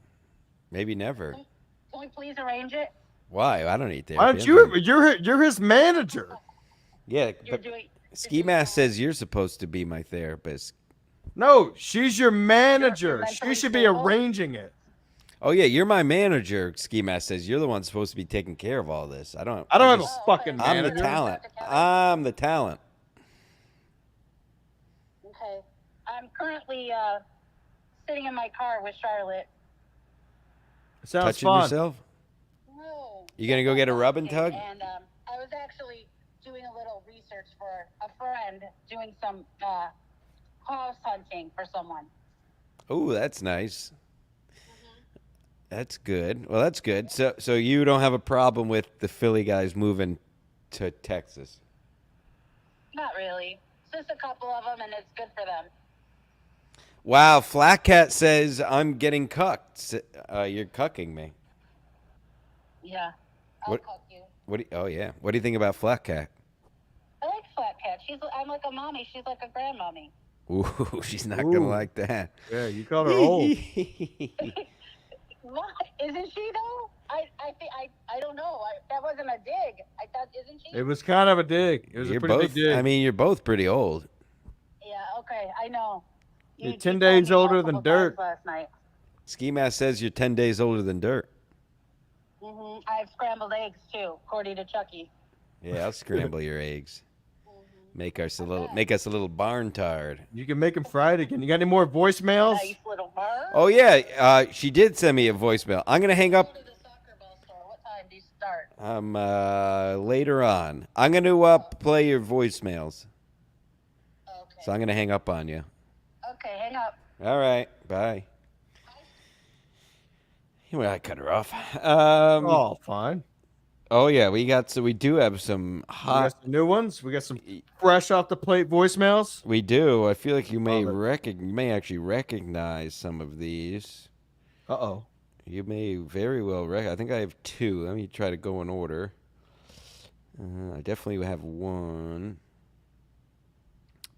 Maybe never. Can we please arrange it? Why? I don't need therapy. Why don't you? You're his manager. Yeah, You're but doing. ski mask says you're supposed to be my therapist. No, she's your manager. You're She mentally should be stable? arranging it. Oh yeah, you're my manager. Ski mask says you're the one supposed to be taking care of all this. I don't have a just- fucking I'm the manager. talent. I'm the talent. Okay. I'm currently sitting in my car with Charlotte. Sounds Touching fun. yourself? No. You gonna go get a rub and tug? And I was actually doing a little research for a friend, doing some house hunting for someone. Oh, that's nice. That's good. Well, that's good. So you don't have a problem with the Philly guys moving to Texas? Not really. Just a couple of them, and it's good for them. Wow, Flat Cat says I'm getting cucked. You're cucking me. Yeah. I'll What- cook you. Oh yeah. What do you think about Flat Cat? I like Flat Cat. I'm like a mommy. She's like a grandmommy. Ooh, she's not Ooh. gonna like that. Yeah, you called her old. What? Isn't she though? I don't know. That wasn't a dig. I thought, isn't she? It was kind of a dig. It was You're a pretty both. big dig. I mean, you're both pretty old. Yeah. Okay. I know. You're You 10 told days me older than multiple dirt. times last night. Ski Mask says you're 10 days older than dirt. I have scrambled eggs too, according to Chucky. Yeah, I'll scramble your eggs. Make us a little barn tard. You can make him fried again. You got any more voicemails? Nice little bird. Oh yeah, she did send me a voicemail. I'm gonna hang up. Go to the soccer ball store. What time do you start? Later on. I'm gonna play your voicemails. Okay. So I'm gonna hang up on you. Okay. Hang up. All right, bye. Well, I cut her off. Oh, fine. Oh yeah, we do have some We hot. got some new ones. We got some fresh off the plate voicemails. We do. I feel like you may Love you may actually recognize some of these. Uh-oh. You may very well I think I have two. Let me try to go in order. I definitely have one.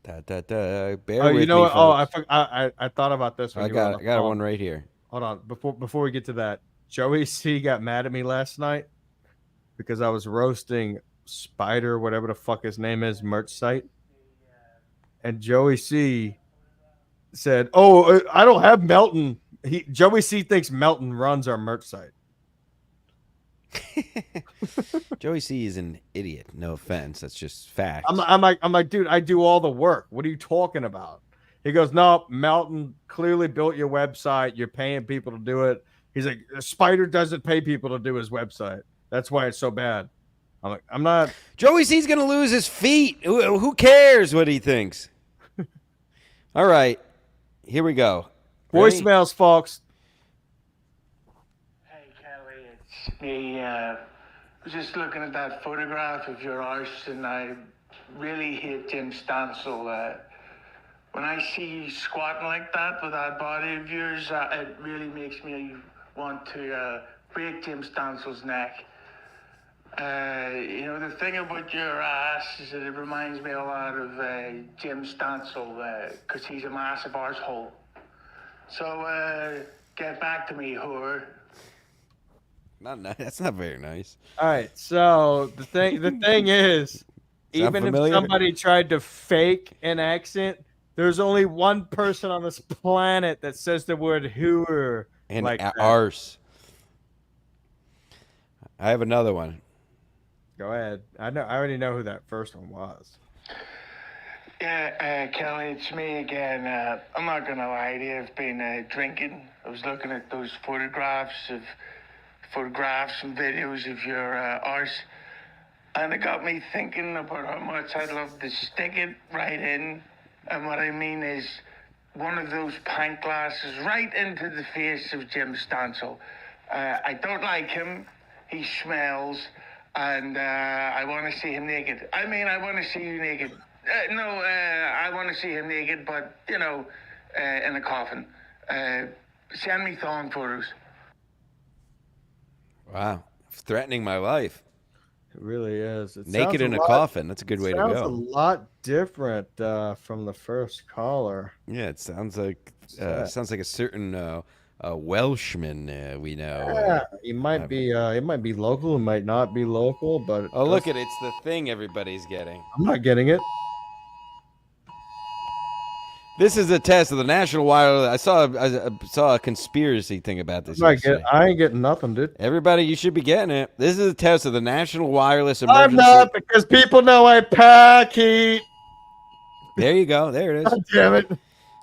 Bear Oh, with you know me, what? Oh, folks. I thought about this when I you were on got the I got phone. one right here. Hold on. Before we get to that, Joey C got mad at me last night because I was roasting Spider, whatever the fuck his name is, merch site. And Joey C said, "Oh, I don't have Melton." Joey C thinks Melton runs our merch site. Joey C is an idiot. No offense. That's just facts. I'm like, dude, I do all the work. What are you talking about? He goes, no, Melton clearly built your website. You're paying people to do it. He's like, Spider doesn't pay people to do his website. That's why it's so bad. I'm like, I'm not. Joey C's gonna lose his feet. Who cares what he thinks? All right, here we go. Ready? Voicemails, folks. Hey Kelly, it's me. I was just looking at that photograph of your arse, and I really hate Jim Stansel. When I see you squatting like that with that body of yours, it really makes me want to break Jim Stansel's neck. The thing about your ass is that it reminds me a lot of Jim Stansel, because he's a massive arsehole. So, Get back to me, whore. Not nice. That's not very nice. All right. So the thing is, even familiar? if somebody tried to fake an accent, there's only one person on this planet that says the word hooer And like that. arse. I have another one. Go ahead. I already know who that first one was. Yeah, Kelly, it's me again. I'm not gonna lie to you. I've been drinking. I was looking at those photographs and videos of your arse, and it got me thinking about how much I'd love to stick it right in. And what I mean is one of those pint glasses right into the face of Jim Stansel. I don't like him. He smells, and I want to see him naked. I mean, I want to see you naked. I want to see him naked, but, in a coffin. Send me thong photos. Wow. Threatening my life. It really is. Naked in a coffin. That's a good way to go. Sounds a lot different from the first caller. Yeah, it sounds like a certain Welshman we know. Yeah, it might be local, it might not be local, but Oh, look it's the thing everybody's getting. I'm not getting it. This is a test of the National Wireless. I saw a conspiracy thing about this. I ain't getting nothing, dude. Everybody, you should be getting it. This is a test of the National Wireless I'm Emergency. not, because people know I pack heat. There you go. There it is. God damn it.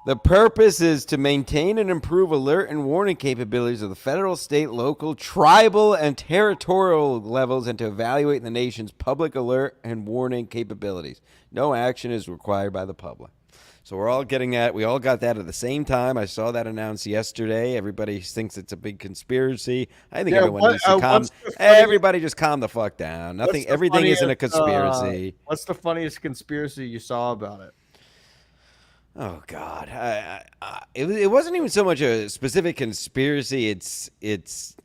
The purpose is to maintain and improve alert and warning capabilities of the federal, state, local, tribal, and territorial levels, and to evaluate the nation's public alert and warning capabilities. No action is required by the public. So we're all getting that. We all got that at the same time. I saw that announced yesterday. Everybody thinks it's a big conspiracy. I think everyone needs to calm. Everybody just calm the fuck down. Nothing. Everything isn't a conspiracy. What's the funniest conspiracy you saw about it? Oh God, it wasn't even so much a specific conspiracy. It's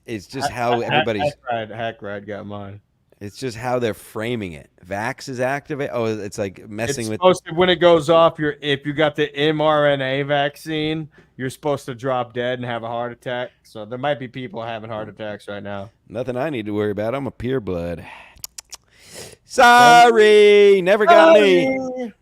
just how everybody's hack ride got mine. It's just how they're framing it. Vax is activate. Oh, it's like messing with. Supposed to, when it goes off, if you got the mRNA vaccine, you're supposed to drop dead and have a heart attack. So there might be people having heart attacks right now. Nothing I need to worry about. I'm a pure blood. Sorry, never got me. It's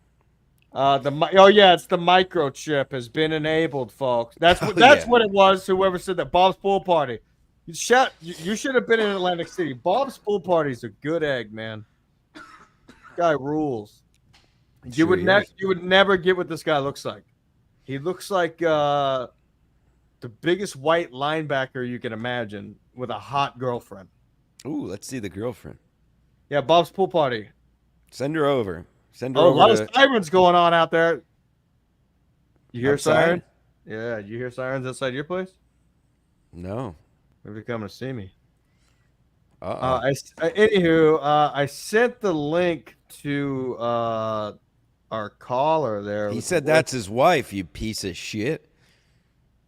the microchip has been enabled, folks. That's what it was. Whoever said that, Bob's Pool Party. You should have been in Atlantic City. Bob's Pool Party is a good egg, man. Guy rules. You would never get what this guy looks like. He looks like the biggest white linebacker you can imagine with a hot girlfriend. Ooh, let's see the girlfriend. Yeah, Bob's Pool Party. Send her over. Send her over. A lot of sirens going on out there. You hear sirens? Yeah, you hear sirens outside your place? No. Maybe coming to see me. I sent the link to our caller there. He said that's his wife, you piece of shit.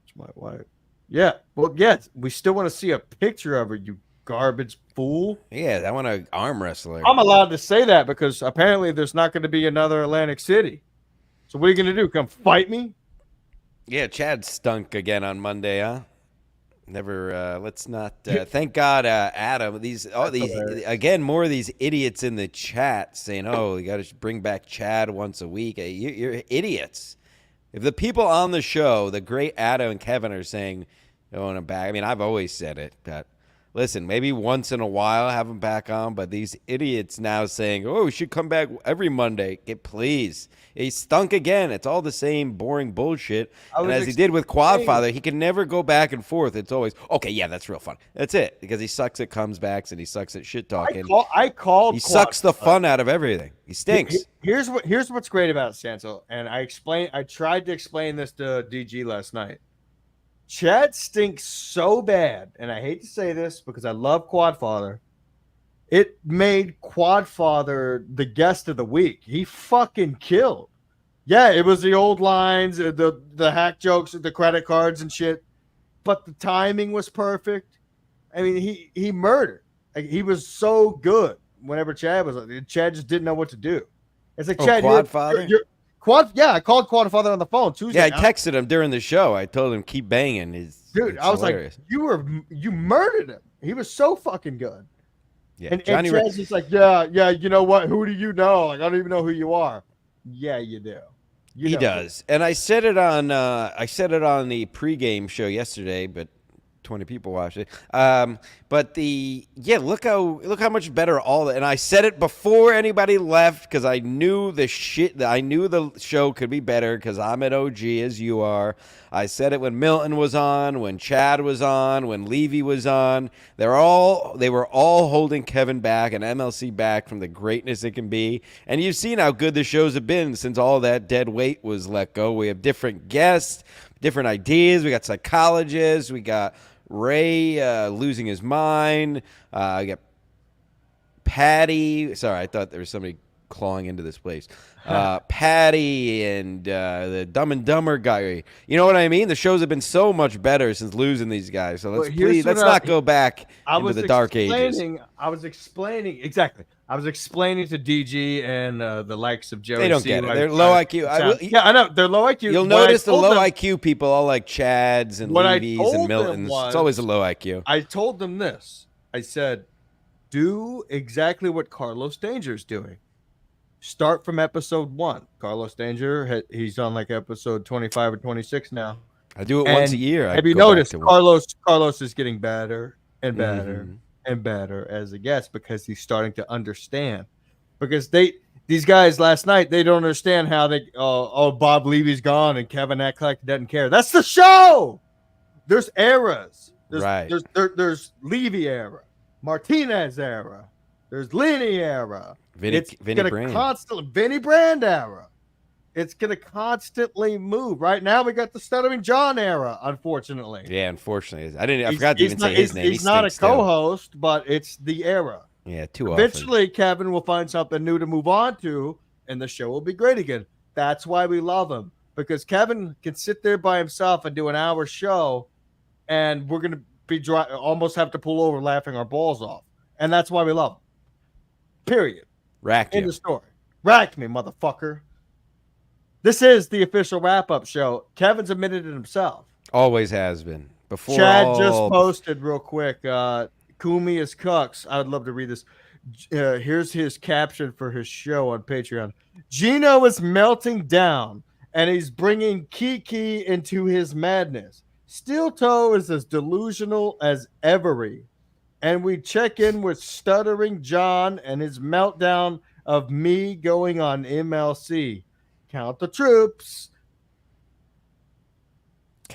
It's my wife. Yeah. Well, yes. We still want to see a picture of her, you garbage fool. Yeah, I want to arm wrestle her. I'm allowed to say that because apparently there's not going to be another Atlantic City. So what are you going to do? Come fight me? Yeah, Chad stunk again on Monday, huh? Never. Let's not. Thank God, Adam. Again, more of these idiots in the chat saying, "Oh, you got to bring back Chad once a week." You're idiots. If the people on the show, the great Adam and Kevin, are saying, "I want him back," I mean, I've always said it. But listen, maybe once in a while have him back on. But these idiots now saying, "Oh, we should come back every Monday." Please. He stunk again. It's all the same boring bullshit. And as he did with Quadfather, he can never go back and forth. It's always, okay, yeah, that's real fun. That's it. Because he sucks at comebacks and he sucks at shit talking. He sucks the fun out of everything. He stinks. Here's what's great about Stansel. And I tried to explain this to DG last night. Chad stinks so bad, and I hate to say this because I love Quadfather. It made Quadfather the guest of the week. He fucking killed. Yeah, it was the old lines, the hack jokes, the credit cards and shit, but the timing was perfect. I mean, he murdered. Like, he was so good. Whenever Chad was, Chad just didn't know what to do. It's like, Chad, Quadfather? I called Quad Father on the phone Tuesday. Yeah, I texted him during the show. I told him keep banging. Dude, It's I was hilarious. like, you murdered him. He was so fucking good. Yeah, And Johnny Chad's just like, yeah, you know what? Who do you know? Like, I don't even know who you are. Yeah, you do. He does. And I said it on the pregame show yesterday, but 20 people watched it. Look how much better and I said it before anybody left because I knew the show could be better because I'm at OG as you are. I said it when Milton was on, when Chad was on, when Levy was on. They were all holding Kevin back and MLC back from the greatness it can be. And you've seen how good the shows have been since all that dead weight was let go. We have different guests, different ideas. We got psychologists. We got Ray losing his mind. I got Patty. Sorry, I thought there was somebody clawing into this place. Patty and the Dumb and Dumber guy. You know what I mean? The shows have been so much better since losing these guys. So let's not go back into the dark ages. I was explaining to DG and the likes of Joey. They don't get it. They're low IQ. I know they're low IQ. You'll notice the low IQ people all like Chads and Levy's and Miltons. It's always a low IQ. I told them this. I said, do exactly what Carlos Danger's doing. Start from episode 1. Carlos Danger, he's on like episode 25 or 26 now. I do it once a year. Have you noticed Carlos is getting better and better and better as a guest because he's starting to understand. Because these guys last night, they don't understand how Bob Levy's gone and Kevin act like he doesn't care. That's the show. There's eras. There's Levy era, Martinez era. There's Lenny era. Vinny Brand era. It's gonna constantly move. Right now, we got the Stuttering John era. Unfortunately, yeah. Unfortunately, I forgot to even say his name. He's not a co-host, but it's the era. Yeah, too Eventually, often. Kevin will find something new to move on to, and the show will be great again. That's why we love him, because Kevin can sit there by himself and do an hour show, and we're gonna be almost have to pull over laughing our balls off, and that's why we love him. Period. Racked in the story. Racked me, motherfucker. This is the official wrap-up show. Kevin's admitted it himself. Always has been. Before Chad just posted real quick. Kumi is cucks. I would love to read this. Here's his caption for his show on Patreon. Gino is melting down, and he's bringing Kiki into his madness. Steel Toe is as delusional as Every. And we check in with Stuttering John and his meltdown of me going on MLC. Count the troops.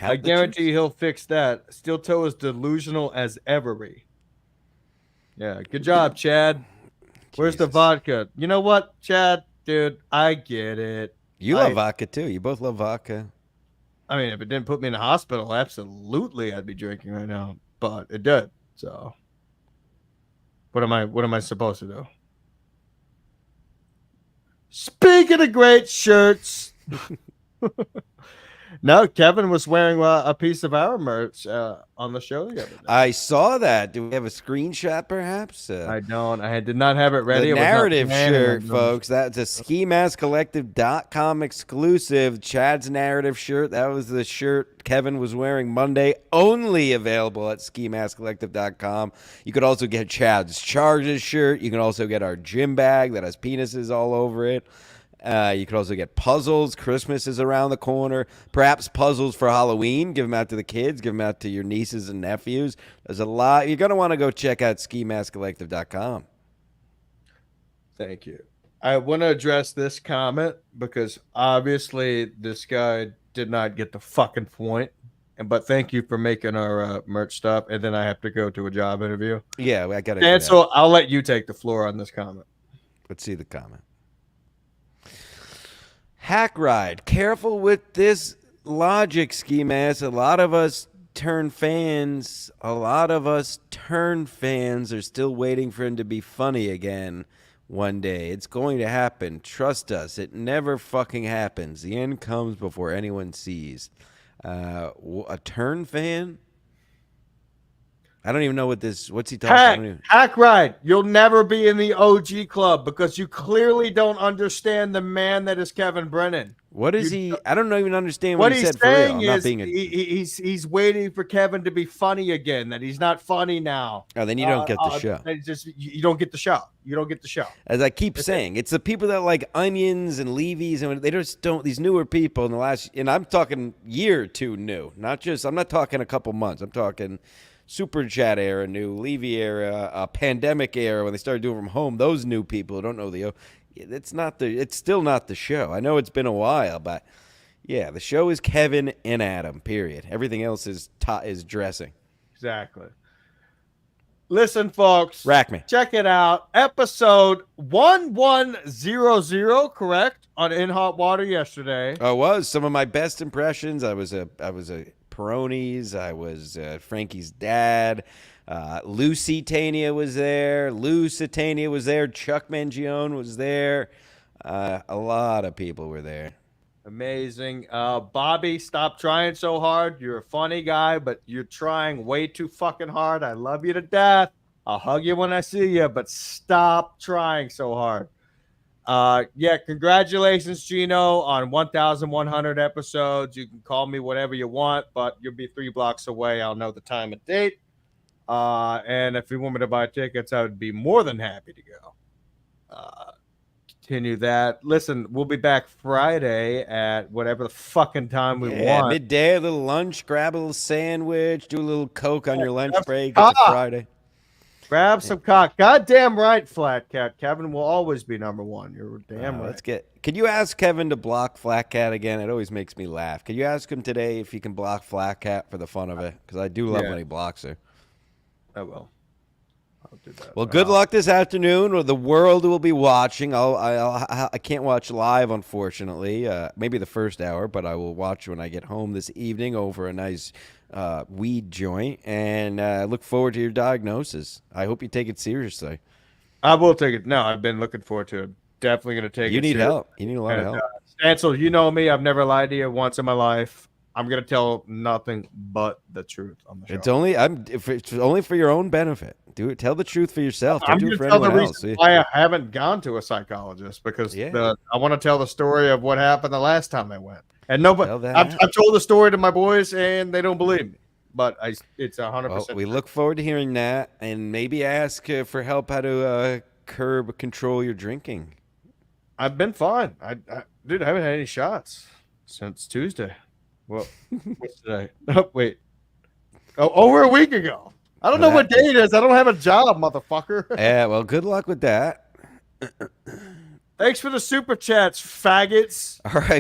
I guarantee he'll fix that. Steel Toe is delusional as Every. Yeah, good job, Chad. Where's the vodka? You know what, Chad? Dude, I get it. You love vodka, too. You both love vodka. I mean, if it didn't put me in the hospital, absolutely I'd be drinking right now. But it did, so... What am I supposed to do? Speaking of great shirts, no, Kevin was wearing a piece of our merch on the show the other day. I saw that. Do we have a screenshot, perhaps? I don't. I did not have it ready. The narrative shirt, folks. That's a SkiMaskCollective.com exclusive. Chad's narrative shirt. That was the shirt Kevin was wearing Monday. Only available at SkiMaskCollective.com. You could also get Chad's Charges shirt. You can also get our gym bag that has penises all over it. You could also get puzzles. Christmas is around the corner. Perhaps puzzles for Halloween. Give them out to the kids. Give them out to your nieces and nephews. There's a lot. You're going to want to go check out SkiMaskCollective.com. Thank you. I want to address this comment because obviously this guy did not get the fucking point. But thank you for making our merch stuff. And then I have to go to a job interview. Yeah, I got to. And so I'll let you take the floor on this comment. Let's see the comment. Hack ride. Careful with this logic, Ski Mask. A lot of us turn fans are still waiting for him to be funny again one day. It's going to happen. Trust us. It never fucking happens. The end comes before anyone sees. A turn fan? I don't even know what's he talking about? I don't even- Hack ride. You'll never be in the OG club because you clearly don't understand the man that is Kevin Brennan. What is he? I don't even understand What he he's said for real. saying I'm not is being he's waiting for Kevin to be funny again. That he's not funny now. Oh, then you don't get the show. You don't get the show. You don't get the show. As I keep saying, it's the people that like Onions and Levy's, and they just don't. These newer people in the last, and I'm talking year or two new, not just. I'm not talking a couple months. I'm talking Super Chat era, new Levy era, pandemic era when they started doing from home. Those new people who don't know it's still not the show. I know it's been a while, but yeah, the show is Kevin and Adam. Period. Everything else is dressing. Exactly. Listen, folks. Rack me. Check it out. Episode 1100, correct? On In Hot Water yesterday. Oh, it was some of my best impressions. I was a Peroni's. I was Frankie's dad. Lucy Tania was there. Lou Satania was there. Chuck Mangione was there. A lot of people were there. Amazing. Bobby, stop trying so hard. You're a funny guy, but you're trying way too fucking hard. I love you to death. I'll hug you when I see you, but stop trying so hard. Yeah, congratulations, Gino, on 1,100 episodes. You can call me whatever you want, but you'll be 3 blocks away. I'll know the time and date. And if you want me to buy tickets, I would be more than happy to go. Continue that. Listen, we'll be back Friday at whatever the fucking time we want. Midday, a little lunch, grab a little sandwich, do a little Coke on your lunch break. It's Ah! a Friday. Grab some cock. Goddamn right, Flat Cat. Kevin will always be number one. You're damn right. Could you ask Kevin to block Flat Cat again? It always makes me laugh. Could you ask him today if he can block Flat Cat for the fun of it? Because I do love when he blocks her. I will. I'll do that. Well, good luck this afternoon. The world will be watching. I can't watch live, unfortunately. Maybe the first hour, but I will watch when I get home this evening over a nice weed joint. And look forward to your diagnosis. I hope you take it seriously. I will take it. No, I've been looking forward to it. Definitely going to take it. You need help. You need a lot of help. Stancil, you know me. I've never lied to you once in my life. I'm going to tell nothing but the truth on the show. It's only for your own benefit. Do it. Tell the truth for yourself. Don't I'm do going it for to tell the anyone reason else. why I haven't gone to a psychologist because I want to tell the story of what happened the last time I went. And nobody, I've told the story to my boys and they don't believe me. But it's 100%. Well, we look forward to hearing that, and maybe ask for help how to control your drinking. I've been fine. Dude, I haven't had any shots since Tuesday. Well, what's today? Oh, wait. Oh, over a week ago. I don't know what day it is. I don't have a job, motherfucker. Yeah, well, good luck with that. Thanks for the super chats, faggots. All right,